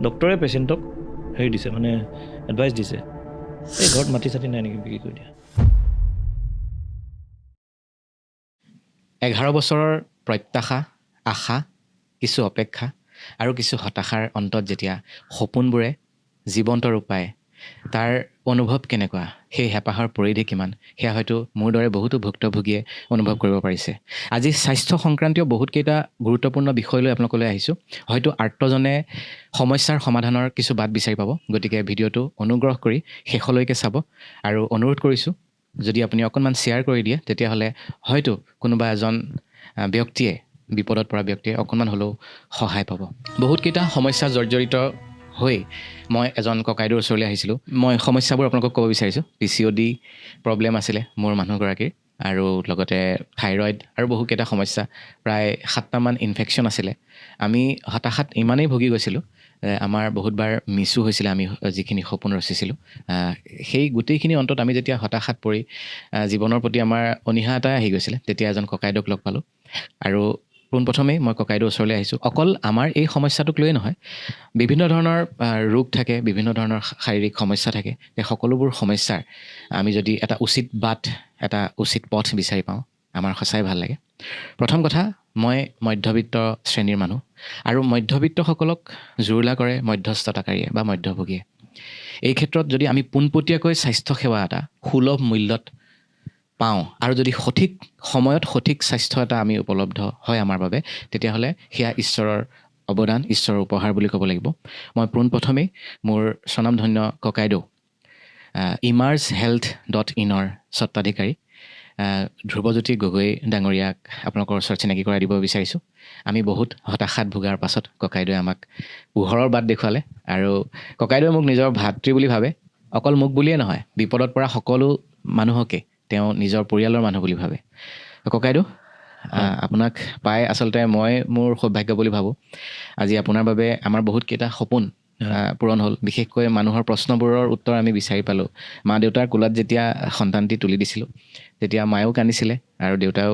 ডক্টৰে পেচেণ্টক হেৰি দিছে মানে এডভাইচ দিছে এই ঘৰত মাটি চাটি নাই নেকি বিক্ৰী কৰি দিয়া 11 বছৰৰ প্ৰত্যাশা আশা কিছু অপেক্ষা আৰু কিছু হতাশাৰ অন্তত যেতিয়া সপোনবোৰে জীৱন্ত ৰূপ পায় তাৰ অনুভৱ কেনেকুৱা সেই হেঁপাহৰ পৰিধি কিমান সেয়া হয়তো মোৰ দৰে বহুতো ভুক্তভোগীয়ে অনুভৱ কৰিব পাৰিছে আজি স্বাস্থ্য সংক্ৰান্তীয় বহুতকেইটা গুৰুত্বপূৰ্ণ বিষয় লৈ আপোনালোকলৈ আহিছোঁ হয়তো আৰ্তজনে সমস্যাৰ সমাধানৰ কিছু বাট বিচাৰি পাব গতিকে ভিডিঅ'টো অনুগ্ৰহ কৰি শেষলৈকে চাব আৰু অনুৰোধ কৰিছোঁ যদি আপুনি অকণমান শ্বেয়াৰ কৰি দিয়ে তেতিয়াহ'লে হয়তো কোনোবা এজন ব্যক্তিয়ে বিপদত পৰা ব্যক্তিয়ে অকণমান হ'লেও সহায় পাব বহুতকেইটা সমস্যা জৰ্জৰিত হৈ মই এজন ককাইদেউৰ ওচৰলৈ আহিছিলোঁ মই সমস্যাবোৰ আপোনালোকক ক'ব বিচাৰিছোঁ PCOD প্ৰব্লেম আছিলে মোৰ মানুহগৰাকীৰ আৰু লগতে থাইৰইড আৰু বহুকেইটা সমস্যা প্ৰায় 7টামান ইনফেকশ্যন আছিলে আমি হতাশাত ইমানেই ভুগি গৈছিলোঁ আমাৰ বহুতবাৰ মিছো হৈছিলে আমি যিখিনি সপোন ৰচিছিলোঁ সেই গোটেইখিনি অন্তত আমি যেতিয়া হতাশাত পৰি জীৱনৰ প্ৰতি আমাৰ অনীহা এটা আহি গৈছিলে তেতিয়া এজন ককাইদেউক লগ পালোঁ আৰু পোনপ্ৰথমেই মই ককাইদেউৰ ওচৰলৈ আহিছোঁ অকল আমাৰ এই সমস্যাটোক লৈয়ে নহয় বিভিন্ন ধৰণৰ ৰোগ থাকে বিভিন্ন ধৰণৰ শাৰীৰিক সমস্যা থাকে এই সকলোবোৰ সমস্যাৰ আমি যদি এটা উচিত বাট এটা উচিত পথ বিচাৰি পাওঁ আমাৰ সঁচাই ভাল লাগে প্ৰথম কথা মই মধ্যবিত্ত শ্ৰেণীৰ মানুহ আৰু মধ্যবিত্তসকলক জুৰুলা কৰে মধ্যস্থতাকাৰীয়ে বা মধ্যভোগীয়ে এই ক্ষেত্ৰত যদি আমি পোনপটীয়াকৈ স্বাস্থ্যসেৱা এটা সুলভ মূল্যত পাওঁ আৰু যদি সঠিক সময়ত সঠিক স্বাস্থ্য এটা আমি উপলব্ধ হয় আমাৰ বাবে তেতিয়াহ'লে সেয়া ঈশ্বৰৰ অৱদান ঈশ্বৰৰ উপহাৰ বুলি ক'ব লাগিব মই পোনপ্ৰথমেই মোৰ স্বনামধন্য ককাইদেউ emergehealth.in-ৰ স্বত্বাধিকাৰী ধ্ৰুৱজ্যোতি গগৈ ডাঙৰীয়াক আপোনালোকৰ ওচৰত চিনাকি কৰাই দিব বিচাৰিছোঁ আমি বহুত হতাশাত ভোগাৰ পাছত ককাইদেৱে আমাক পোহৰৰ বাট দেখুৱালে আৰু ককাইদেৱে মোক নিজৰ ভাতৃ বুলি ভাবে অকল মোক বুলিয়ে নহয় বিপদত পৰা সকলো মানুহকে তেওঁ নিজৰ পৰিয়ালৰ মানুহ বুলি ভাবে ককাইদেউ আপোনাক পাই আচলতে মই মোৰ সৌভাগ্য বুলি ভাবোঁ আজি আপোনাৰ বাবে আমাৰ বহুতকেইটা সপোন পূৰণ হ'ল বিশেষকৈ মানুহৰ প্ৰশ্নবোৰৰ উত্তৰ আমি বিচাৰি পালোঁ মা দেউতাৰ কোলাত যেতিয়া সন্তানটি তুলি দিছিলোঁ তেতিয়া মায়েও কান্দিছিলে আৰু দেউতাও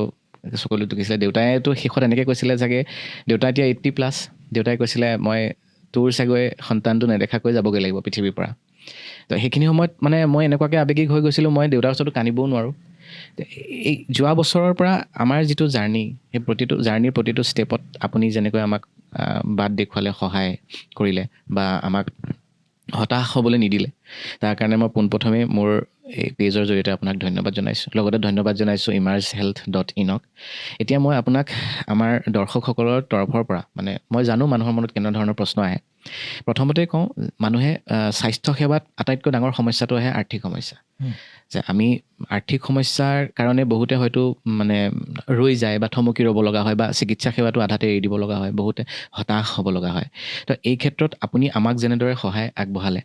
চকুলো টুকিছিলে দেউতাইতো শেষত এনেকৈ কৈছিলে চাগে দেউতা এতিয়া 80+ দেউতাই কৈছিলে মই তোৰ চাগৈ সন্তানটো নেদেখাকৈ যাবগৈ লাগিব পৃথিৱীৰ পৰা তো সেইখিনি সময়ত মানে মই এনেকুৱাকৈ আৱেগিক হৈ গৈছিলোঁ মই দেউতাৰ ওচৰতো কান্দিবও নোৱাৰোঁ এই যোৱা বছৰৰ পৰা আমাৰ যিটো জাৰ্ণি সেই জাৰ্ণিৰ প্ৰতিটো ষ্টেপত আপুনি যেনেকৈ আমাক বাট দেখুৱালে সহায় কৰিলে বা আমাক হতাশ হ'বলৈ নিদিলে তাৰ কাৰণে মই পোনপ্ৰথমে মোৰ এই পেজৰ জৰিয়তে আপোনাক ধন্যবাদ জনাইছোঁ লগতে ধন্যবাদ জনাইছোঁ emergehealth.in-ক এতিয়া মই আপোনাক আমাৰ দৰ্শকসকলৰ তৰফৰ পৰা মানে মই জানো মানুহৰ মনত কেনেধৰণৰ প্ৰশ্ন আহে প্ৰথমতে কওঁ মানুহে স্বাস্থ্যসেৱাত আটাইতকৈ ডাঙৰ সমস্যাটো আহে আৰ্থিক সমস্যা যে আমি আৰ্থিক সমস্যাৰ কাৰণে বহুতে হয়তো মানে ৰৈ যায় বা থমকি ৰ'ব লগা হয় বা চিকিৎসা সেৱাটো আধাতে এৰি দিব লগা হয় বহুতে হতাশ হ'ব লগা হয় তো এই ক্ষেত্ৰত আপুনি আমাক যেনেদৰে সহায় আগবঢ়ালে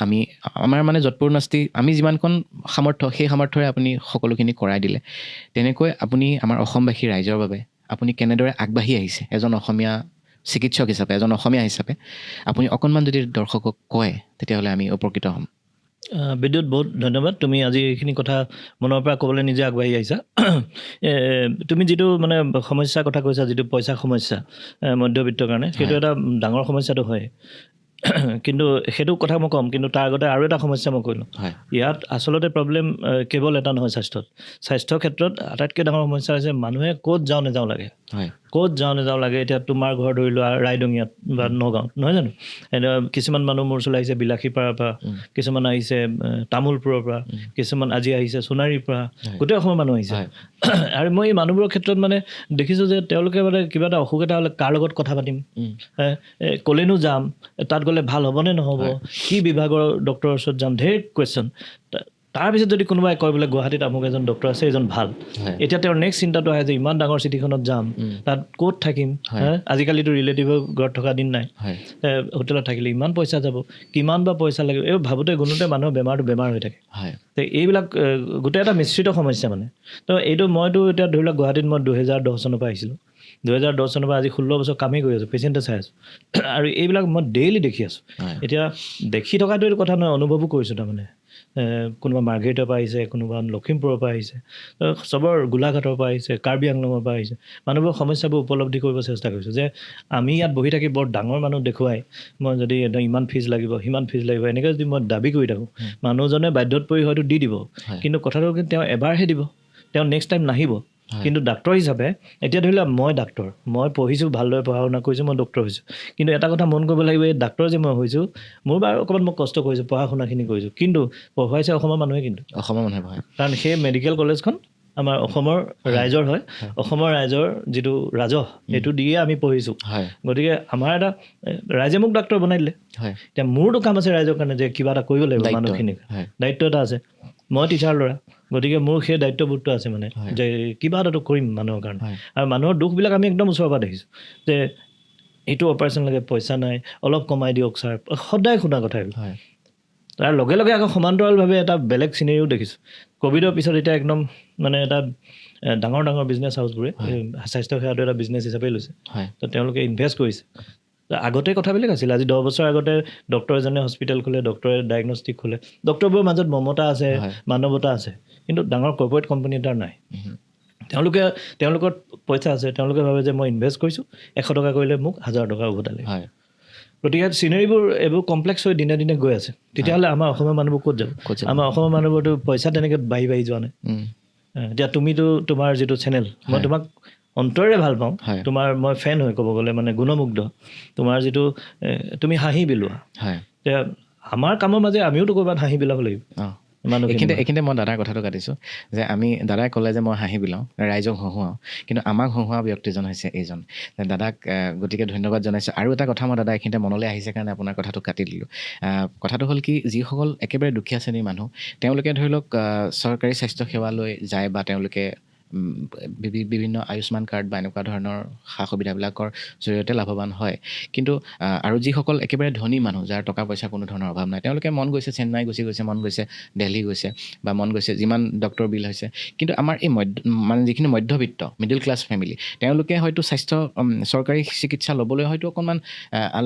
আমি আমাৰ মানে যৎপৰোনাস্তি আমি যিমানকণ সামৰ্থ্য সেই সামৰ্থ্যৰে আপুনি সকলোখিনি কৰাই দিলে তেনেকৈ আপুনি আমাৰ অসমবাসী ৰাইজৰ বাবে আপুনি কেনেদৰে আগবাঢ়ি আহিছে এজন অসমীয়া চিকিৎসক হিচাপে এজন অসমীয়া হিচাপে আপুনি অকণমান যদি দৰ্শকক কয় তেতিয়াহ'লে আমি উপকৃত হ'ম বিদ্যুৎ বহুত ধন্যবাদ তুমি আজি এইখিনি কথা মনৰ পৰা ক'বলৈ নিজে আগবাঢ়ি আহিছা তুমি যিটো মানে সমস্যাৰ কথা কৈছা যিটো পইচা সমস্যা মধ্যবিত্তৰ কাৰণে সেইটো এটা ডাঙৰ সমস্যাটো হয় কিন্তু সেইটো কথা মই ক'ম কিন্তু তাৰ আগতে আৰু এটা সমস্যা মই কৈলোঁ ইয়াত আচলতে প্ৰব্লেম কেৱল এটা নহয় স্বাস্থ্যৰ ক্ষেত্ৰত আটাইতকৈ ডাঙৰ সমস্যা হৈছে মানুহে ক'ত যাওঁ নাযাওঁ লাগে ক'ত যাওঁ নাযাওঁ লাগে এতিয়া তোমাৰ ঘৰ ধৰি লোৱা ৰাইডঙিয়াত বা নগাঁৱত নহয় জানো এতিয়া কিছুমান মানুহ মোৰ ওচৰলৈ আহিছে বিলাসীপাৰাৰ পৰা কিছুমান আহিছে তামোলপুৰৰ পৰা কিছুমান আজি আহিছে সোণাৰীৰ পৰা গোটেই অসমৰ মানুহ আহিছে আৰু মই এই মানুহবোৰৰ ক্ষেত্ৰত মানে দেখিছোঁ যে তেওঁলোকে মানে কিবা এটা অসুখ এটা হ'লে কাৰ লগত কথা পাতিম ক'লেনো যাম তাত গ'লে ভাল হ'বনে নহ'ব কি বিভাগৰ ডক্টৰৰ ওচৰত যাম ঢেৰ কুৱেশ্যন তাৰপিছত যদি কোনোবাই কয় বোলে গুৱাহাটীত আমুক এজন ডক্টৰ আছে এজন ভাল এতিয়া তেওঁৰ নেক্সট চিন্তাটো আহে যে ইমান ডাঙৰ চিটিখনত যাম তাত ক'ত থাকিম আজিকালিতো ৰিলেটিভৰ ঘৰত থকা দিন নাই হোটেলত থাকিলে ইমান পইচা যাব কিমান বা পইচা লাগিব এই ভাবোঁতে গুণোতে মানুহৰ বেমাৰ হৈ থাকে তো এইবিলাক গোটেই এটা মিশ্ৰিত সমস্যা মানে তো এইটো মইতো এতিয়া ধৰি লওক গুৱাহাটীত মই 2010 চনৰ পৰা আহিছিলোঁ 2010 চনৰ পৰা আজি 16 বছৰ কামেই কৰি আছোঁ পেচেণ্টে চাই আছোঁ আৰু এইবিলাক মই ডেইলি দেখি আছোঁ এতিয়া দেখি থকাটো এইটো কথা নহয় অনুভৱো কৰিছোঁ তাৰমানে কোনোবা মাৰ্ঘেৰিটাৰ পৰা আহিছে, কোনোবা লখিমপুৰৰ পৰা আহিছে, চবৰ গোলাঘাটৰ পৰা আহিছে, কাৰ্বি আংলঙৰ পৰা আহিছে। মানুহবোৰৰ সমস্যাবোৰ উপলব্ধি কৰিব চেষ্টা কৰিছোঁ যে আমি ইয়াত বহি থাকি বৰ ডাঙৰ মানুহ দেখুৱাই মই যদি ইমান ফিজ লাগিব, সিমান ফিজ লাগিব, এনেকৈ যদি মই দাবী কৰি থাকোঁ, মানুহজনে বাধ্যত পৰি হয়তো দি দিব, কিন্তু কথাটো কিন্তু তেওঁ এবাৰহে দিব, তেওঁ নেক্সট টাইম নাহিব। কিন্তু ডাক্তৰ হিচাপে এতিয়া ধৰি লওক মই ডাক্তৰ, মই পঢ়িছোঁ, ভালদৰে পঢ়া শুনা কৰিছোঁ, মই ডক্তৰ হৈছোঁ, কিন্তু এটা কথা মন কৰিব লাগিব, এই ডাক্তৰ যে মই হৈছোঁ, মোৰ বাৰু অকণমান মই কষ্ট কৰিছোঁ, পঢ়া শুনাখিনি কৰিছোঁ, কিন্তু পঢ়ুৱাইছে অসমৰ মানুহে, কিন্তু অসমৰ মানুহে হয়, কাৰণ সেই মেডিকেল কলেজখন আমাৰ অসমৰ ৰাইজৰ হয়, অসমৰ ৰাইজৰ যিটো ৰাজহ সেইটো দিয়ে আমি পঢ়িছোঁ। গতিকে আমাৰ এটা ৰাইজে মোক ডাক্তৰ বনাই দিলে, এতিয়া মোৰতো কাম আছে ৰাইজৰ কাৰণে যে কিবা এটা কৰিব লাগিব, মানুহখিনিক দায়িত্ব এটা আছে। মই টিচাৰ ল'ৰা, গতিকে মোৰ সেই দায়িত্ববোধটো আছে মানে যে কিবা এটাতো কৰিম মানুহৰ কাৰণে। আৰু মানুহৰ দুখবিলাক আমি একদম ওচৰৰ পৰা দেখিছোঁ যে এইটো অপাৰেশ্যন লাগে, পইচা নাই, অলপ কমাই দিয়ক ছাৰ, সদায় শুনা কথা। তাৰ লগে লগে আকৌ সমান্তৰালভাৱে এটা বেলেগ চিনেৰিও দেখিছোঁ। ক'ভিডৰ পিছত এতিয়া একদম মানে এটা ডাঙৰ ডাঙৰ বিজনেছ হাউচবোৰে স্বাস্থ্যসেৱাটো এটা বিজনেছ হিচাপে লৈছে, তো তেওঁলোকে ইনভেষ্ট কৰিছে। আগতে কথাবিলাক আছিল, আজি 10 বছৰ আগতে ডক্তৰ এজনে হস্পিটেল খোলে, ডক্তৰে ডায়েগনষ্টিক খোলে, ডক্তৰবোৰৰ মাজত মমতা আছে, মানৱতা আছে, কিন্তু ডাঙৰ কৰ্পৰেট কোম্পানী এটাৰ নাই। তেওঁলোকৰ পইচা আছে, তেওঁলোকে ভাবে যে মই ইনভেষ্ট কৰিছোঁ, 100 টকা কৰিলে মোক 1000 টকা উভতালে। গতিকে চিনেৰিবোৰ এইবোৰ কমপ্লেক্স হৈ দিনে দিনে গৈ আছে। তেতিয়াহ'লে আমাৰ অসমৰ মানুহবোৰ ক'ত যাব? আমাৰ অসমৰ মানুহবোৰতো পইচা তেনেকৈ বাঢ়ি যোৱা নাই। এতিয়া তুমিতো তোমাৰ যিটো চেনেল, মই তোমাক অন্তৰেৰে ভাল পাওঁ, তোমাৰ মই ফেন হৈ ক'ব গ'লে, মানে গুণমুগ্ধ। তোমাৰ যিটো তুমি হাঁহি বিলোৱা, এতিয়া আমাৰ কামৰ মাজে আমিওতো ক'ৰবাত হাঁহি বিলাব লাগিব। এইখিনিতে মই দাদাৰ কথাটো কাটিছোঁ যে দাদাই ক'লে যে মই হাঁহি বিলাওঁ, ৰাইজক হহুৱাওঁ, কিন্তু আমাক হহুৱা ব্যক্তিজন হৈছে এইজন। দাদাক গতিকে ধন্যবাদ জনাইছোঁ। আৰু এটা কথা মই দাদা এইখিনিতে মনলৈ আহিছে কাৰণে আপোনাৰ কথাটো কাটি দিলোঁ। কথাটো হ'ল কি, যিসকল একেবাৰে দুখীয়া শ্ৰেণীৰ মানুহ, তেওঁলোকে ধৰি লওক চৰকাৰী স্বাস্থ্যসেৱালৈ যায় বা তেওঁলোকে বিভিন্ন আয়ুষ্মান কাৰ্ড বা এনেকুৱা ধৰণৰ সা সুবিধাবিলাকৰ জৰিয়তে লাভৱান হয়। কিন্তু আৰু যিসকল একেবাৰে ধনী মানুহ, যাৰ টকা পইচা কোনো ধৰণৰ অভাৱ নাই, তেওঁলোকে মন গৈছে চেন্নাই গুচি গৈছে, মন গৈছে দেলহি গৈছে, বা মন গৈছে যিমান ডক্তৰ বিল হৈছে। কিন্তু আমাৰ এই মানে যিখিনি মধ্যবিত্ত মিডল ক্লাছ ফেমিলি, তেওঁলোকে হয়তো চৰকাৰী চিকিৎসা ল'বলৈ হয়তো অকণমান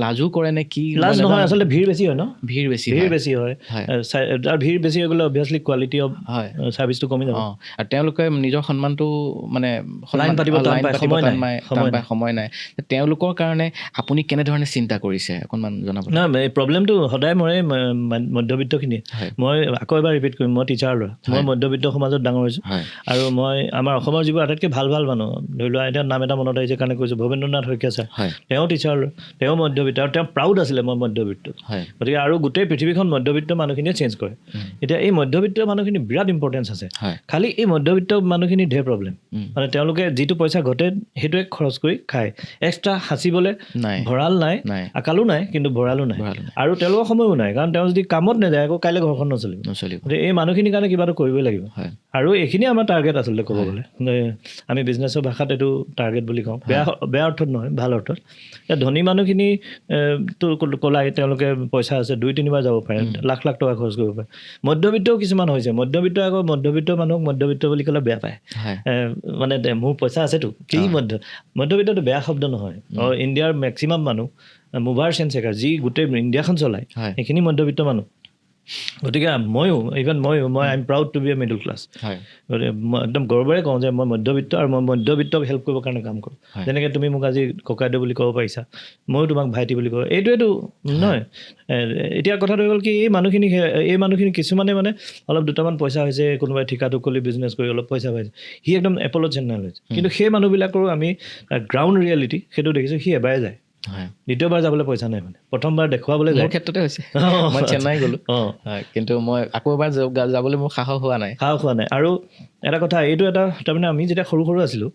লাজো কৰে নে কি? লাজ নহয়, আচলতে ভিৰ বেছি হয় ন? ভিৰ বেছি হয়। আৰু ভিৰ বেছি হৈ গ'লে অবভিয়াছলি কোৱালিটি অফ ছাৰ্ভিচটো কমি যাব। আৰু তেওঁলোকে নিজৰ সন্মানটো মানে লাইন পাতিব টান পায়, সময় নাই। তেওঁলোকৰ কাৰণে আপুনি কেনেধৰণে চিন্তা কৰিছে অকণমান জনাব? নহয়, এই প্ৰব্লেমটো সদায় মৰে মধ্যবিত্তখিনিয়ে। মই আকৌ এবাৰ ৰিপিট কৰিম, মই টিচাৰ ল'ৰা, মই মধ্যবিত্ত সমাজত ডাঙৰ হৈছোঁ। আৰু মই আমাৰ অসমৰ যিবোৰ আটাইতকৈ ভাল মানুহ, ধৰি লোৱা এতিয়া নাম এটা মনত আহিছে কাৰণে কৈছোঁ, ভৱেন্দ্ৰনাথ শইকীয়া ছাৰ, তেওঁ টিচাৰ ল'ৰা, তেওঁ মধ্যবিত্ত, আৰু তেওঁ প্ৰাউড আছিলে মই মধ্যবিত্ত। গতিকে আৰু গোটেই পৃথিৱীখন মধ্যবিত্ত মানুহখিনিয়ে চেঞ্জ কৰে। এতিয়া এই মধ্যবিত্ত মানুহখিনি বিৰাট ইম্পৰ্টেঞ্চ আছে, খালি এই মধ্যবিত্ত মানুহখিনি ঢেৰ প্ৰব্লেম। মানে তেওঁলোকে যিটো পইচা ঘটে সেইটোৱে খৰচ কৰি খায়, এক্সট্ৰা সাঁচিবলৈ ভঁৰাল নাই, আকালো নাই, কিন্তু ভঁৰালো নাই, আৰু তেওঁলোকৰ সময়ো নাই, কাৰণ তেওঁ যদি কামত নাযায় আকৌ কাইলৈ ঘৰখন নচলিব। এই মানুহখিনিৰ কাৰণে কিবা এটা কৰিবই লাগিব। আৰু এইখিনিয়ে আমাৰ টাৰ্গেট আচলতে ক'ব গ'লে, আমি বিজনেছৰ ভাষাত এইটো টাৰ্গেট বুলি কওঁ, বেয়া অৰ্থত নহয়, ভাল অৰ্থত। এতিয়া ধনী মানুহখিনি তো ক'লাই, তেওঁলোকে পইচা আছে, 2-3 বাৰ যাব পাৰে, লাখ টকা খৰচ কৰিব পাৰে। মধ্যবিত্তও কিছুমান হৈছে, মধ্যবিত্ত আকৌ মধ্যবিত্ত মানুহক মধ্যবিত্ত বুলি ক'লে বেয়া পায়, মানে মোৰ পইচা আছেতো, কি মধ্যবিত্তটো বেয়া শব্দ নহয়। ইণ্ডিয়াৰ মেক্সিমাম মানুহ মুভাৰ চেন চেকাৰ, যি গোটেই ইণ্ডিয়াখন চলায়, সেইখিনি মধ্যবিত্ত মানুহ। গতিকে মই I am proud to be a middle class. গতিকে মই একদম গৰ্বৰে কওঁ যে মই মধ্যবিত্ত, আৰু মই মধ্যবিত্তক হেল্প কৰিবৰ কাৰণে কাম কৰোঁ। যেনেকৈ তুমি মোক আজি ককাইদেউ বুলি ক'ব পাৰিছা, ময়ো তোমাক ভাইটি বুলি কওঁ, এইটোৱেতো নহয়। এতিয়া কথাটো হ'ল কি, এই মানুহখিনি কিছুমানে মানে অলপ দুটামান পইচা হৈছে, কোনোবাই ঠিকাটো খুলি বিজনেছ কৰি অলপ পইচা পাইছে, সি একদম এপ'ল' চেন্নাই হৈছে। কিন্তু সেই মানুহবিলাকৰো আমি গ্ৰাউণ্ড ৰিয়েলিটি সেইটো দেখিছোঁ, সি এবাৰে যায়, দ্বিতীয়বাৰ যাবলৈ পইচা নাই। মানে প্ৰথমবাৰ দেখুৱাবলৈ যায়, ক্ষেত্ৰতে হৈছে, মই চেন্নাই গ'লোঁ, কিন্তু মই আকৌ এবাৰ যাবলৈ মোৰ সাহস হোৱা নাই। আৰু এটা কথা, এইটো এটা তাৰমানে আমি যেতিয়া সৰু আছিলোঁ,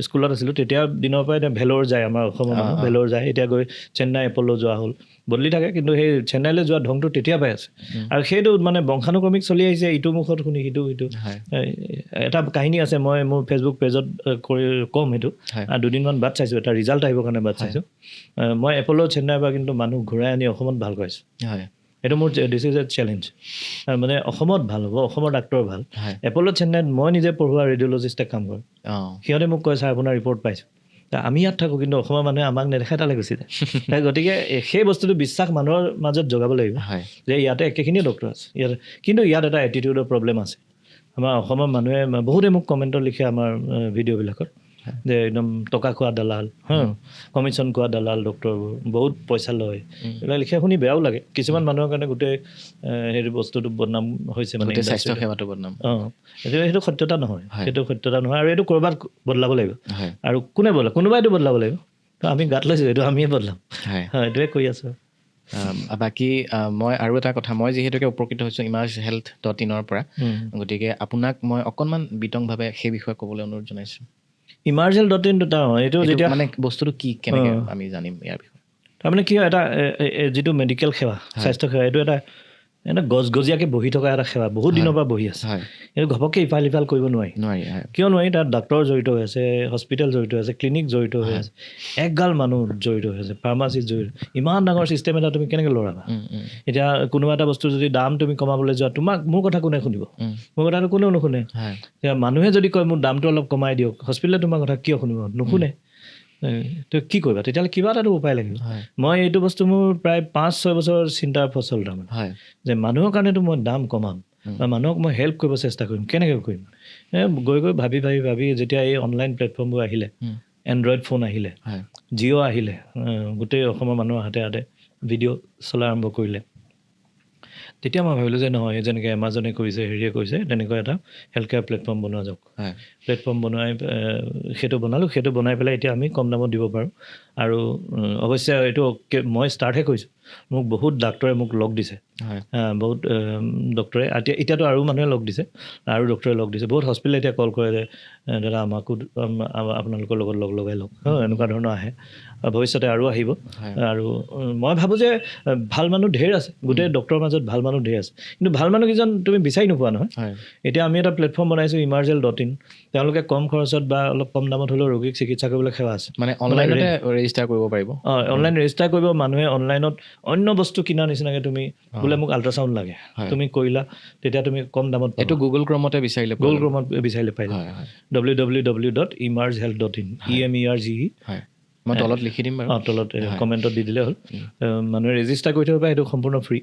স্কুলত আছিলোঁ, তেতিয়া দিনৰ পৰাই এতিয়া ভেলোৰ যায়, আমাৰ অসমৰ মানুহ ভেলোৰ যায়, এতিয়া গৈ চেন্নাই এপ'ল' যোৱা হ'ল, বদলি থাকে, কিন্তু সেই চেন্নাইলৈ যোৱা ঢংটো তেতিয়া পাই আছে। আৰু সেইটো মানে বংশানুক্ৰমিক চলি আহিছে, ইটো মুখত শুনি সিটো। এটা কাহিনী আছে, মই মোৰ ফেচবুক পেজত ক'ম সেইটো, 2 দিনমান বাদ চাইছোঁ, এটা ৰিজাল্ট আহিবৰ কাৰণে বাদ চাইছোঁ। মই এপ'ল' চেন্নাইৰ পৰা কিন্তু মানুহ ঘূৰাই আনি অসমত ভাল কৰাইছোঁ। এইটো মোৰ দিছ ইজ এ চেলেঞ্জ। মানে অসমত ভাল হ'ব, অসমৰ ডাক্তৰ ভাল। এপ'ল' চেন্নাইত মই নিজে পঢ়োৱা ৰেডিঅ'লজিষ্টে কাম কৰে, সিহঁতে মোক কয় ছাৰ আপোনাৰ ৰিপৰ্ট পাইছোঁ। আমি ইয়াত থাকোঁ কিন্তু অসমৰ মানুহে আমাক নেদেখাই তালৈ গুচি যায় গতিকে সেই বস্তুটো বিশ্বাস মানুহৰ মাজত জগাব লাগিব যে ইয়াতে একেখিনিয়ে ডক্টৰ আছে ইয়াত কিন্তু ইয়াত এটা এটিটিউডৰ প্ৰব্লেম আছে আমাৰ অসমৰ মানুহে বহুতে মোক কমেণ্টত লিখে আমাৰ ভিডিঅ'বিলাকত যে একদম টকা খোৱা দালাল কমিশ্যন খোৱা দালাল ডক্টৰবোৰ বহুত পইচা লয় এইবিলাক লিখে শুনি বেয়াও লাগে কিছুমান মানুহৰ কাৰণে গোটেই হেৰি বস্তুটো বদনাম হৈছে মানে স্বাস্থ্য সেৱাটো বদনাম সেইটো সত্যতা নহয় সেইটো সত্যতা নহয় আৰু এইটো ক'ৰবাত বদলাব লাগিব আৰু কোনে বদলাব কোনোবাইতো বদলাব লাগিব তো আমি গাত লৈছোঁ এইটো আমিয়ে বদলাম এইটোৱে কৈ আছোঁ বাকী মই আৰু এটা কথা মই যিহেতুকে উপকৃত হৈছোঁ emergehealth.in পৰা গতিকে আপোনাক মই অকণমান বিতংভাৱে সেই বিষয়ে ক'বলৈ অনুৰোধ জনাইছোঁ emergehealth.in এইটো যেতিয়া মানে বস্তুটো কি কেনেকৈ আমি জানিম ইয়াৰ বিষয়ে তাৰমানে কি হয় এটা যিটো মেডিকেল সেৱা স্বাস্থ্য সেৱা এইটো এটা গজগজীয়াকৈ বহি থকা এটা সেৱা বহুত দিনৰ পৰা বহি আছে এইটো ঘপককৈ ইফাল সিফাল কৰিব নোৱাৰি কিয় নোৱাৰি তাত ডাক্তৰ জড়িত হৈ আছে হস্পিটেল জড়িত হৈ আছে ক্লিনিক জড়িত হৈ আছে একগাল মানুহ জড়িত হৈ আছে ফাৰ্মাচিষ্ট জড়িত ইমান ডাঙৰ চিষ্টেম এটা তুমি কেনেকৈ লৰাবা এতিয়া কোনোবা এটা বস্তু যদি দাম তুমি কমাবলৈ যোৱা তোমাক মোৰ কথা কোনে শুনিব মোৰ কথাটো কোনেও নুশুনে এতিয়া মানুহে যদি কয় মোৰ দামটো অলপ কমাই দিয়ক হস্পিটেলে তোমাৰ কথা কিয় শুনিব নুশুনে তো কি কৰিবা তেতিয়াহ'লে কিবা এটাতো উপায় লাগিব মই এইটো বস্তু মোৰ প্ৰায় 5-6 বছৰ চিন্তাৰ ফচল তাৰমানে যে মানুহৰ কাৰণেতো মই দাম কমাম বা মানুহক মই হেল্প কৰিব চেষ্টা কৰিম কেনেকৈ কৰিম গৈ ভাবি যেতিয়া এই অনলাইন প্লেটফৰ্মবোৰ আহিলে এণ্ড্ৰইড ফোন আহিলে জিঅ' আহিলে গোটেই অসমৰ মানুহৰ হাতে হাতে ভিডিঅ' চলা আৰম্ভ কৰিলে তেতিয়া মই ভাবিলোঁ যে নহয় যেনেকৈ এমাজনে কৰিছে হেৰিয়ে কৰিছে তেনেকৈ এটা হেল্থ কেয়াৰ প্লেটফৰ্ম বনোৱা যাওক প্লেটফৰ্ম বনাই সেইটো বনালোঁ সেইটো বনাই পেলাই এতিয়া আমি কম দামত দিব পাৰোঁ আৰু অৱশ্যে এইটো মই ষ্টাৰ্টহে কৰিছোঁ মোক বহুত ডাক্তৰে মোক লগ দিছে বহুত ডক্তৰে এতিয়াতো আৰু মানুহে লগ দিছে আৰু ডক্তৰে লগ দিছে বহুত হস্পিটেলে এতিয়া কল কৰে যে দাদা আমাকো আপোনালোকৰ লগত লগ লগাই লওক এনেকুৱা ধৰণৰ আহে ভৱিষ্যতে আৰু আহিব আৰু মই ভাবোঁ যে ভাল মানুহ ঢেৰ আছে গোটেই ডক্তৰৰ মাজত ভাল মানুহ ঢেৰ আছে কিন্তু ভাল মানুহ কেইজন তুমি বিচাৰি নোপোৱা নহয় এতিয়া আমি এটা প্লেটফৰ্ম বনাইছোঁ emergehealth.in তেওঁলোকে কম খৰচত বা অলপ কম দামত হ'লেও ৰোগীক চিকিৎসা কৰিবলৈ সেৱা আছে মানে অনলাইনতে ৰেজিষ্টাৰ কৰিব পাৰিব অনলাইন ৰেজিষ্টাৰ কৰিব মানুহে অনলাইনত অন্য বস্তু কিনাৰ নিচিনাকৈ তুমি বোলে মোক আল্ট্ৰাচাউণ্ড লাগে তুমি কৰিলা তেতিয়া তুমি কম দামত এইটো গুগল ক্ৰমতে বিচাৰিলে পাৰিলা www.emergehealth.in EMERGE মই তলত লিখি দিম বাৰু তলত কমেণ্টত দি দিলে হ'ল মানুহে ৰেজিষ্টাৰ কৰি থ'ব পাৰে সেইটো সম্পূৰ্ণ ফ্ৰী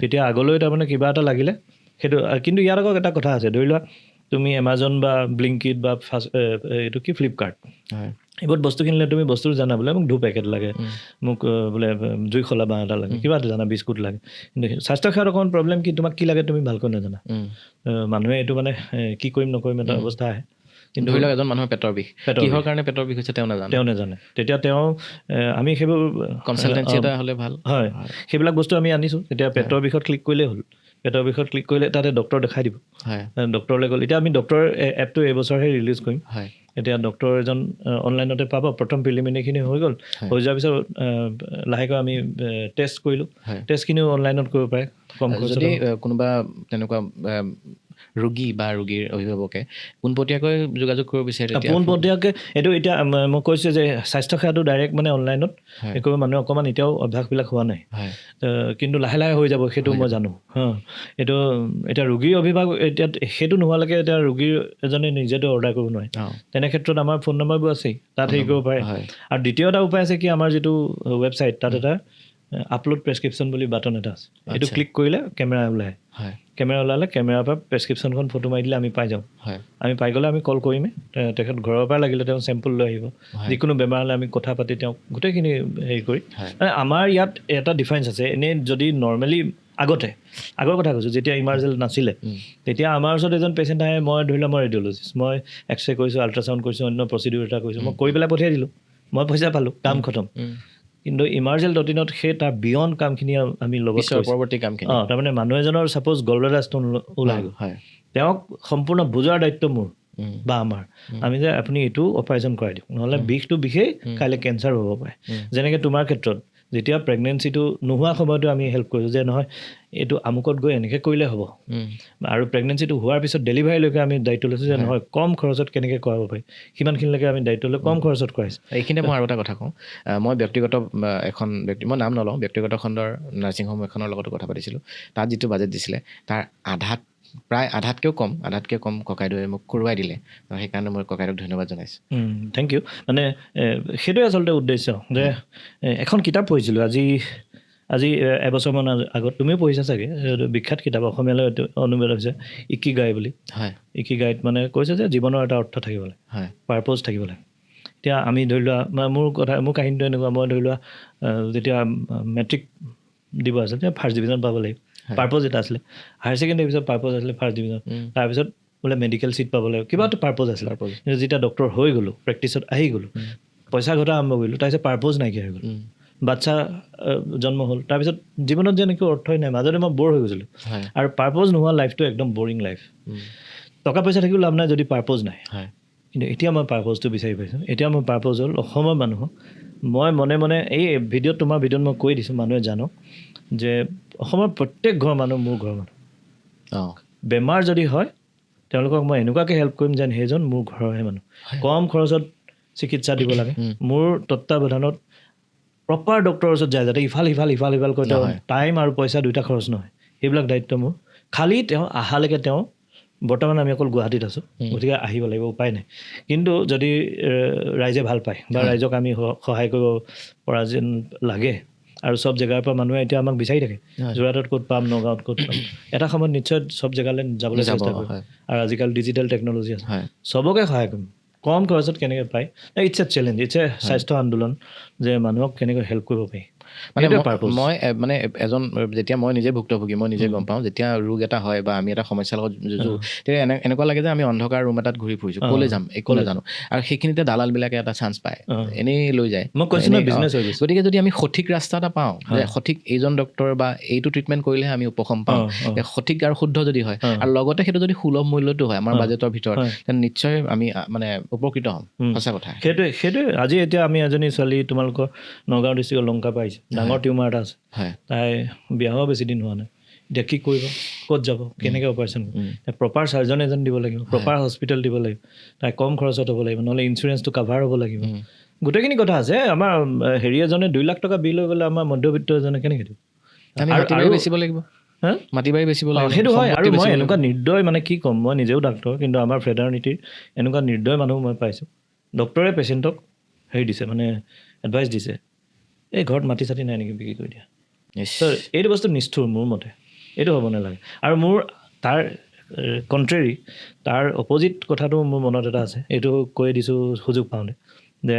তেতিয়া আগলৈ তাৰমানে কিবা এটা লাগিলে সেইটো কিন্তু ইয়াত আকৌ এটা কথা আছে ধৰি লোৱা তুমি এমাজন বা ব্লিংকিট বা এইটো কি ফ্লিপকাৰ্ট এইবোৰ বস্তু কিনিলে তুমি বস্তুটো জানা বোলে মোক 2 পেকেট লাগে মোক বোলে জুই খলা বাঁহ এটা লাগে কিবা এটা জানা বিস্কুট লাগে কিন্তু স্বাস্থ্যসেৱাত অকণমান প্ৰব্লেম কি তোমাক কি লাগে তুমি ভালকৈ নাজানা মানুহে এইটো মানে কি কৰিম নকৰিম এটা অৱস্থা আহে কিন্তু ধৰি লওক এজন মানুহৰ পেটৰ বিষ কিহৰ কাৰণে পেটৰ বিষ হৈছে তেওঁ নাজানে তেতিয়া আমি সেইবোৰ কনচালটেঞ্চি এটা হ'লে ভাল হয় সেইবিলাক বস্তু আমি আনিছোঁ এতিয়া পেটৰ বিষত ক্লিক কৰিলেই হ'ল পেটৰ বিষত ক্লিক কৰিলে তাতে ডক্তৰ দেখাই দিব ডক্তৰলৈ গ'ল এতিয়া আমি ডক্তৰ এপটো এইবছৰহে ৰিলিজ কৰিম এতিয়া ডক্তৰ এজন অনলাইনতে পাব প্ৰথম প্ৰিলিমিনেৰীখিনি হৈ গ'ল হৈ যোৱাৰ পিছত লাহেকৈ আমি টেষ্ট কৰিলোঁ টেষ্টখিনিও অনলাইনত কৰিব পাৰে কম খৰচত যদি কোনোবা তেনেকুৱা ৰোগী বা ৰোগীৰ অভিভাৱকে পোনপটীয়াকৈ যোগাযোগ কৰিব বিচাৰে পোনপটীয়াকৈ এইটো এতিয়া মই কৈছোঁ যে স্বাস্থ্যসেৱাটো ডাইৰেক্ট মানে অনলাইনত কৰিব মানুহে অকণমান এতিয়াও অভ্যাসবিলাক হোৱা নাই কিন্তু লাহে লাহে হৈ যাব সেইটো মই জানো এইটো এতিয়া ৰোগীৰ অভিভাৱক এতিয়া সেইটো নোহোৱালৈকে এতিয়া ৰোগীৰ এজনে নিজেতো অৰ্ডাৰ কৰিব নোৱাৰে তেনে ক্ষেত্ৰত আমাৰ ফোন নম্বৰবোৰ আছেই তাত হেৰি কৰিব পাৰে আৰু দ্বিতীয় এটা উপায় আছে কি আমাৰ যিটো ৱেবছাইট তাত এটা আপলোড প্ৰেছক্ৰিপশ্যন বুলি বাটন এটা আছে এইটো ক্লিক কৰিলে কেমেৰা ওলায় কেমেৰা ওলালে কেমেৰাৰ পৰা প্ৰেছক্ৰিপশ্যনখন ফটো মাৰি দিলে আমি পাই যাওঁ আমি পাই গ'লে আমি কল কৰিমেই তেখেত ঘৰৰ পৰা লাগিলে তেওঁ চেম্পল লৈ আহিব যিকোনো বেমাৰ হ'লে আমি কথা পাতি তেওঁক গোটেইখিনি হেৰি কৰি আমাৰ ইয়াত এটা ডিফাৰেঞ্চ আছে এনেই যদি নৰ্মেলি আগৰ কথা কৈছোঁ যেতিয়া emergehealth নাছিলে তেতিয়া আমাৰ ওচৰত এজন পেচেণ্ট আহে মই ধৰি লোৱা মই ৰেডিঅ'লজিষ্ট মই এক্সৰে কৰিছোঁ আল্ট্ৰাচাউণ্ড কৰিছোঁ অন্য প্ৰচিডিউৰ এটা কৰিছোঁ মই কৰি পেলাই পঠিয়াই দিলোঁ মই পইচা পালোঁ কাম খতম কিন্তু emergehealth.in সেই তাৰ বিয়ণ্ড কামখিনি আমি লগত পৰৱৰ্তী কামখিনি তাৰমানে মানুহ এজনৰ ছাপ'জ গলব্লাডাৰ ষ্ট'ন ওলাই গ'ল তেওঁক সম্পূৰ্ণ বুজোৱাৰ দায়িত্ব মোৰ বা আমাৰ আমি যে আপুনি এইটো অপাৰেশ্যন কৰাই দিওঁ নহ'লে বিষটো বিষেই কাইলৈ কেঞ্চাৰ হ'ব পাৰে যেনেকৈ তোমাৰ ক্ষেত্ৰত যেতিয়া প্ৰেগনেঞ্চিটো নোহোৱা সময়তো আমি হেল্প কৰিছোঁ যে নহয় এইটো আমুকত গৈ এনেকৈ কৰিলে হ'ব আৰু প্ৰেগনেঞ্চিটো হোৱাৰ পিছত ডেলিভাৰীলৈকে আমি দায়িত্ব লৈছোঁ যে নহয় কম খৰচত কেনেকৈ কৰাব পাৰি সিমানখিনিলৈকে আমি দায়িত্ব লৈ কম খৰচত কৰাইছোঁ এইখিনিতে মই আৰু এটা কথা কওঁ মই ব্যক্তিগত মই নাম নলওঁ ব্যক্তিগত খণ্ডৰ নাৰ্ছিং হোম এখনৰ লগতো কথা পাতিছিলোঁ তাত যিটো বাজেট দিছিলে তাৰ আধাত প্ৰায় আধাতকৈও কম ককাইদেৱে মোক কৰোৱাই দিলে সেইকাৰণে মই ককাইদেউক ধন্যবাদ জনাইছোঁ থেংক ইউ মানে সেইটোৱে আচলতে উদ্দেশ্য যে এখন কিতাপ পঢ়িছিলোঁ আজি এবছৰমান আগত তুমিও পঢ়িছা চাগে এইটো বিখ্যাত কিতাপ অসমীয়ালৈ এইটো অনুবাদ হৈছে ইকিগাই বুলি হয় ইকিগাইত মানে কৈছে যে জীৱনৰ এটা অৰ্থ থাকিব লাগে হয় পাৰ্পজ থাকিব লাগে এতিয়া আমি ধৰি লোৱা মোৰ কাহিনীটো এনেকুৱা মই ধৰি লোৱা যেতিয়া মেট্ৰিক দিব আছে তেতিয়া ফাৰ্ষ্ট ডিভিজন পাব লাগিব পাৰ্পজ এটা আছিলে হায়াৰ ছেকেণ্ডেৰী পিছত পাৰ্পজ আছিলে ফাৰ্ষ্ট ডিভিজন তাৰপিছত বোলে মেডিকেল চিট পাব লাগিব কিবা এটা পাৰ্পজ আছিলে কিন্তু যেতিয়া ডক্টৰ হৈ গ'লোঁ প্ৰেক্টিছত আহি গ'লোঁ পইচা ঘটা আৰম্ভ কৰিলোঁ তাৰপিছত পাৰ্পজ নাইকিয়া হৈ গ'ল বাচ্ছা জন্ম হ'ল তাৰপিছত জীৱনত যেনেকৈ অৰ্থই নাই মাজতে মই ব'ৰ হৈ গৈছিলোঁ আৰু পাৰ্পজ নোহোৱা লাইফটো একদম বৰিং লাইফ টকা পইচা থাকিও লাভ নাই যদি পাৰ্পজ নাই কিন্তু এতিয়া মই পাৰ্পজটো বিচাৰি পাইছোঁ এতিয়া মই পাৰ্পজ হ'ল অসমৰ মানুহক মই মনে মনে এই তোমাৰ ভিডিঅ'ত মই কৈ দিছোঁ মানুহে জানক যে অসমৰ প্ৰত্যেক ঘৰৰ মানুহ মোৰ ঘৰৰ মানুহ বেমাৰ যদি হয় তেওঁলোকক মই এনেকুৱাকৈ হেল্প কৰিম যেন সেইজন মোৰ ঘৰৰহে মানুহ কম খৰচত চিকিৎসা দিব লাগে মোৰ তত্ত্বাৱধানত প্ৰপাৰ ডক্টৰৰ ওচৰত যায় যাতে ইফাল কৰি তেওঁ টাইম আৰু পইচা দুইটা খৰচ নহয় সেইবিলাক দায়িত্ব মোৰ খালি তেওঁ অহালৈকে তেওঁ বৰ্তমান আমি অকল গুৱাহাটীত আছোঁ গতিকে আহিব লাগিব উপায় নাই কিন্তু যদি ৰাইজে ভাল পায় বা ৰাইজক আমি সহায় কৰিব পৰা যেন লাগে আৰু চব জেগাৰ পৰা মানুহে এতিয়া আমাক বিচাৰি থাকে যোৰহাটত ক'ত পাম নগাঁৱত ক'ত পাম এটা সময়ত নিশ্চয় চব জেগালৈ যাবলৈ চেষ্টা কৰিম আৰু আজিকালি ডিজিটেল টেকন'লজি আছে চবকে সহায় কৰিম কম খৰচত কেনেকৈ পায় it's a challenge it's a স্বাস্থ্য আন্দোলন যে মানুহক কেনেকৈ হেল্প কৰিব পাৰি মই মানে এজন যেতিয়া মই নিজে ভুক্তভোগী মই নিজে গম পাওঁ যেতিয়া ৰোগ এটা হয় বা আমি এটা সমস্যাৰ লগত যুঁজো তেতিয়া এনেকুৱা লাগে যে আমি অন্ধকাৰ ৰুম এটাত ঘূৰি ফুৰিছোঁ ক'লৈ যাম একো নাজানো আৰু সেইখিনিতে দালালবিলাকে এটা চান্স পায় এনেই লৈ যায় গতিকে যদি আমি সঠিক ৰাস্তা এটা পাওঁ যে সঠিক এইজন ডক্টৰ বা এইটো ট্ৰিটমেণ্ট কৰিলেহে আমি উপশম পাওঁ সঠিক আৰু শুদ্ধ যদি হয় আৰু লগতে সেইটো যদি সুলভ মূল্যটো হয় আমাৰ বাজেটৰ ভিতৰত তেন্তে নিশ্চয় আমি মানে উপকৃত হ'ম সঁচা কথা সেইটোৱে আজি এতিয়া আমি এজনী ছোৱালী তোমালোকৰ নগাঁও ডিষ্ট্ৰিক্টৰ লংকা পাইছে ডাঙৰ টিউমাৰ এটা আছে তাই বিয়া হোৱা বেছি দিন হোৱা নাই এতিয়া কি কৰিব ক'ত যাব কেনেকৈ অপাৰেশ্যন প্ৰপাৰ চাৰ্জন এজন দিব লাগিব প্ৰপাৰ হস্পিটেল দিব লাগিব তাই কম খৰচত হ'ব লাগিব নহ'লে ইঞ্চুৰেঞ্চটো কাভাৰ হ'ব লাগিব গোটেইখিনি কথা আছে আমাৰ হেৰি এজনে 2 লাখ টকা বিল হৈ গ'লে আমাৰ মধ্যবিত্ত এজনে কেনেকৈ দিব আৰু বেচিব লাগিব মাটি বাৰী বেচিব লাগিব সেইটো হয় আৰু মই এনেকুৱা নিৰ্দয় মানে কি ক'ম মই নিজেও ডাক্তৰ কিন্তু আমাৰ ফেডাৰনিটিৰ এনেকুৱা নিৰ্দয় মানুহ মই পাইছোঁ ডক্টৰে পেচেণ্টক হেৰি দিছে মানে এডভাইচ দিছে এই ঘৰত মাটি চাটি নাই নেকি বিক্ৰী কৰি দিয়া এইটো বস্তু নিষ্ঠুৰ মোৰ মতে এইটো হ'ব নালাগে আৰু মোৰ তাৰ কণ্ট্ৰেৰী তাৰ অপজিট কথাটো মোৰ মনত এটা আছে এইটো কৈ দিছোঁ সুযোগ পাওঁতে যে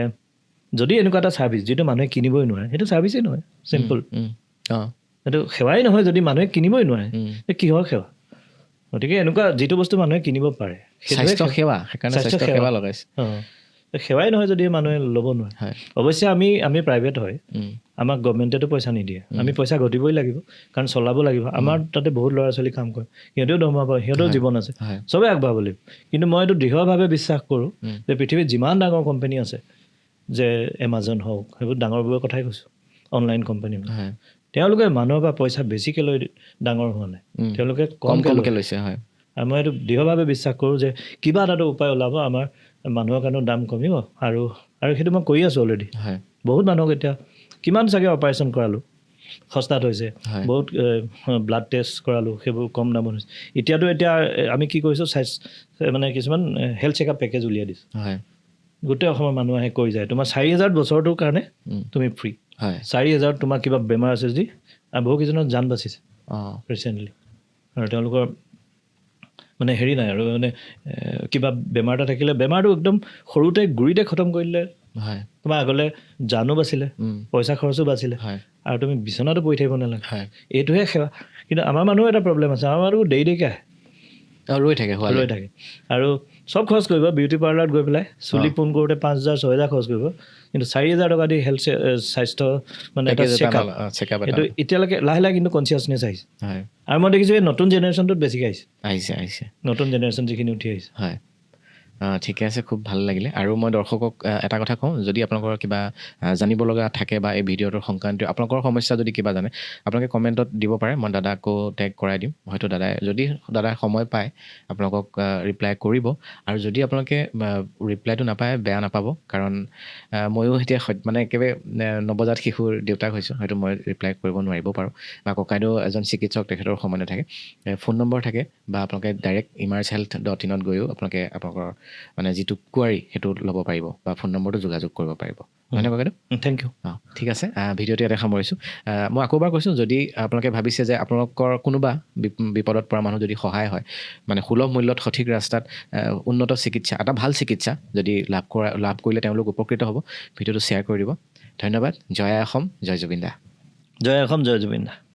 যদি এনেকুৱা এটা ছাৰ্ভিচ যিটো মানুহে কিনিবই নোৱাৰে সেইটো ছাৰ্ভিচেই নহয় চিম্পল সেইটো সেৱাই নহয় যদি মানুহে কিনিবই নোৱাৰে কিহৰ সেৱা গতিকে এনেকুৱা যিটো বস্তু মানুহে কিনিব পাৰে সেৱা লগাইছে সেৱাই নহয় যদি মানুহে ল'ব নোৱাৰে অৱশ্যে আমি প্ৰাইভেট হয় আমাক গভমেণ্টেতো পইচা নিদিয়ে আমি পইচা ঘটিবই লাগিব কাৰণ চলাব লাগিব আমাৰ তাতে বহুত ল'ৰা ছোৱালী কাম কৰে সিহঁতেও দৰমহা পায় সিহঁতেও জীৱন আছে চবেই আগবাঢ়িব লাগিব কিন্তু মই এইটো দৃঢ়ভাৱে বিশ্বাস কৰোঁ যে পৃথিৱীত যিমান ডাঙৰ কোম্পানী আছে যে এমাজন হওক সেইবোৰ ডাঙৰবোৰৰ কথাই কৈছোঁ অনলাইন কোম্পানী তেওঁলোকে মানুহৰ পৰা পইচা বেছিকৈ লৈ ডাঙৰ হোৱা নাই তেওঁলোকে কমকৈ লৈছে আৰু মই এইটো দৃঢ়ভাৱে বিশ্বাস কৰোঁ যে কিবা এটা উপায় ওলাব আমাৰ মানুহৰ কাৰণেও দাম কমিব আৰু সেইটো মই কৰি আছোঁ অলৰেডি বহুত মানুহক এতিয়া কিমান চাগে অপাৰেশ্যন কৰালোঁ সস্তাত হৈছে বহুত ব্লাড টেষ্ট কৰালোঁ সেইবোৰ কম দামত হৈছে এতিয়া আমি কি কৰিছোঁ মানে কিছুমান হেল্থ চেকআপ পেকেজ উলিয়াই দিছোঁ গোটেই অসমৰ মানুহ আহে কৰি যায় তোমাৰ 4,000 বছৰটোৰ কাৰণে তুমি ফ্ৰী 4,000 তোমাৰ কিবা বেমাৰ আছে যদি আৰু বহুকেইজনৰ জান বাচিছে ৰিচেণ্টলি আৰু তেওঁলোকৰ মানে হেৰি নাই আৰু মানে কিবা বেমাৰ এটা থাকিলে বেমাৰটো একদম সৰুতে গুৰিতে খতম কৰি দিলে তোমাৰ আগলৈ জানো বাচিলে পইচা খৰচো বাচিলে আৰু তুমি বিচনাতো পৰি থাকিব নালাগে এইটোহে সেৱা কিন্তু আমাৰ মানুহৰ এটা প্ৰব্লেম আছে আমাৰ মানুহ দেৰিকৈ আহে ৰৈ থাকে আৰু চব খৰচ কৰিব বিউটি পাৰ্লাৰত গৈ পেলাই চুলি পোন কৰোঁতে 5,000 6,000 খৰচ কৰিব কিন্তু 4,000 টকা দি হেল্থ স্বাস্থ্য মানে এটা চেকআপ এইটো এতিয়ালৈকে লাহে লাহে কিন্তু কনচিয়াছনেছ আহিছে আৰু মই দেখিছোঁ এই নতুন জেনেৰেশ্যনটোত বেছিকৈ আহিছে নতুন জেনেৰেশ্যন যিখিনি উঠি আহিছে ঠিকে আছে, খুব ভাল লাগিলে। আৰু মই দৰ্শকক এটা কথা কওঁ, যদি আপোনালোকৰ কিবা জানিব লগা থাকে বা এই ভিডিঅ'টোৰ সংক্ৰান্তীয় আপোনালোকৰ সমস্যা যদি কিবা জানে, আপোনালোকে কমেণ্টত দিব পাৰে, মই দাদাকো টেগ কৰাই দিম। হয়তো দাদাই সময় পায় আপোনালোকক ৰিপ্লাই কৰিব। আৰু যদি আপোনালোকে ৰিপ্লাইটো নাপায় বেয়া নাপাব, কাৰণ ময়ো এতিয়া মানে একেবাৰে নৱজাত শিশুৰ দেউতাক হৈছোঁ, হয়তো মই ৰিপ্লাই কৰিব নোৱাৰিব পাৰোঁ, বা ককাইদেউ এজন চিকিৎসক, তেখেতৰ সময় নাথাকে। ফোন নম্বৰ থাকে, বা আপোনালোকে ডাইৰেক্ট emergehealth.in গৈও আপোনালোকে আপোনালোকৰ মানে যিটো কোৱাৰি সেইটো ল'ব পাৰিব, বা ফোন নম্বৰটো যোগাযোগ কৰিব পাৰিব। হয়নে ককাইদেউ? Thank you. ঠিক আছে, ভিডিঅ'টো ইয়াতে সামৰিছোঁ। মই আকৌ এবাৰ কৈছোঁ, যদি আপোনালোকে ভাবিছে যে আপোনালোকৰ কোনোবা বিপদত পৰা মানুহ যদি সহায় হয়, মানে সুলভ মূল্যত সঠিক ৰাস্তাত উন্নত চিকিৎসা, এটা ভাল চিকিৎসা যদি লাভ কৰিলে তেওঁলোক উপকৃত হ'ব, ভিডিঅ'টো শ্বেয়াৰ কৰি দিব। ধন্যবাদ। জয় অসম, জয় জুবিন দা। জয় অসম, জয় জুবিন দা।